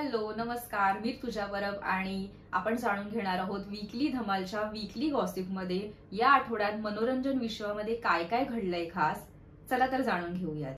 Hello नमस्कार, मी तुझ्या परब आणि आपण जाणून घेणार आहोत वीकली धमालच्या वीकली गॉसिप मध्ये या आठवड्यात मनोरंजन विश्वामध्ये काय काय घडलंय खास. चला तर जाणून घेऊयात.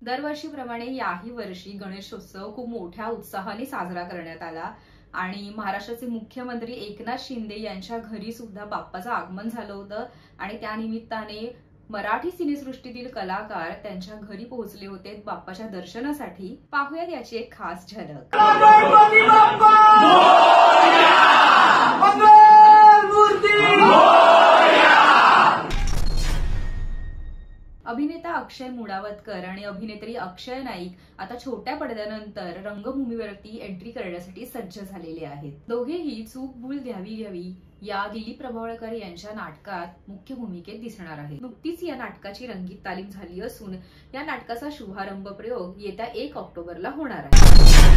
दरवर्षीप्रमाणे याही वर्षी गणेशोत्सव खूप मोठ्या उत्साहाने साजरा करण्यात आला आणि महाराष्ट्राचे मुख्यमंत्री एकनाथ शिंदे यांच्या घरी सुद्धा बाप्पाचं आगमन झालं होतं आणि त्या निमित्ताने मराठी सिनेसृष्टीतील कलाकार त्यांच्या घरी पोहोचले होते बाप्पाच्या दर्शनासाठी. पाहूयात याची एक खास झलक. अभिनेता अक्षय मुडावतकर आणि अभिनेत्री अक्षय नाईक आता छोट्या पडद्यानंतर रंगभूमीवरती एंट्री करण्यासाठी सज्ज झालेले आहेत. दोघेही चूक भूल द्यावी घ्यावी या दिलीप प्रभावळकर यांच्या नाटकात मुख्य भूमिकेत दिसणार आहेत. नुकतीच या नाटकाची रंगीत तालीम झाली असून या नाटकाचा शुभारंभ प्रयोग येत्या 1 ऑक्टोबरला होणार आहे.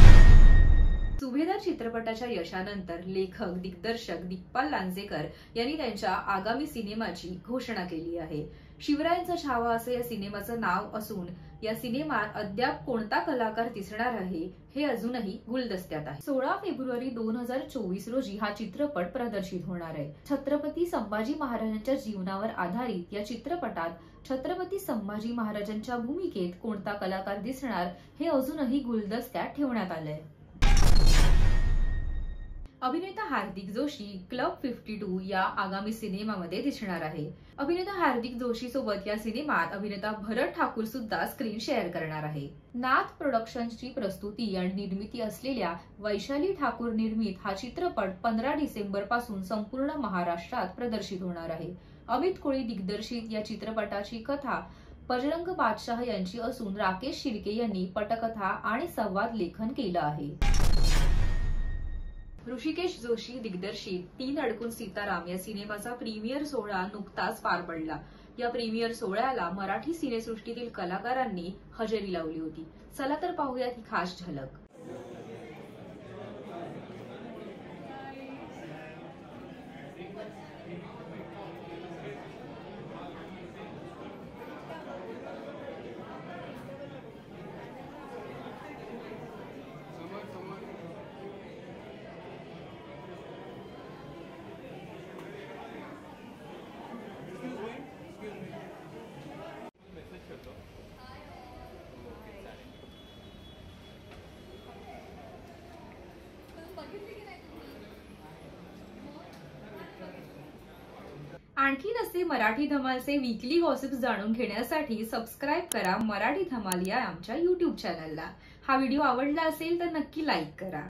सुभेदार चित्रपटाच्या यशानंतर लेखक दिग्दर्शक दिग्पाल लांजेकर यांनी त्यांच्या आगामी सिनेमाची घोषणा केली आहे. शिवरायांचा छावा असं या सिनेमाचं नाव असून या सिनेमात अद्याप कोणता कलाकार दिसणार आहे हे अजूनही गुलदस्त्यात आहे. 16 फेब्रुवारी 2024 रोजी हा चित्रपट प्रदर्शित होणार आहे. छत्रपती संभाजी महाराजांच्या जीवनावर आधारित या चित्रपटात छत्रपती संभाजी महाराजांच्या भूमिकेत कोणता कलाकार दिसणार हे अजूनही गुलदस्त्यात ठेवण्यात आलंय. अभिनेता हार्दिक जोशी क्लब 52 या आगामी सिनेमामध्ये दिसणार आहे. अभिनेता हार्दिक जोशी सोबत या सिनेमात अभिनेता भरत ठाकूर सुद्धा स्क्रीन शेअर करणार आहे. नाथ प्रोडक्शन्सची प्रस्तुती आणि निर्मिती असलेल्या वैशाली ठाकूर निर्मित हा चित्रपट 15 डिसेंबर पासून संपूर्ण महाराष्ट्रात प्रदर्शित होणार आहे. अमित कोळी दिग्दर्शित या चित्रपटाची कथा बजरंग बादशाह यांची असून राकेश शिर्के यांनी पटकथा आणि संवाद लेखन केलं आहे. ऋषिकेश जोशी दिग्दर्शित 3 अडकून सीताराम या सिनेमाचा प्रीमियर सोहळा नुकताच पार पडला. या प्रीमियर सोहळ्याला मराठी सिनेसृष्टीतील कलाकारांनी हजेरी लावली होती. चला तर पाहूयात ही खास झलक. आणखी असे मराठी धमालचे वीकली गॉसिप्स जाणून घेण्यासाठी सबस्क्राईब करा मराठी धमाल या आमच्या YouTube चॅनलला. हा व्हिडिओ आवडला असेल तर नक्की लाईक करा.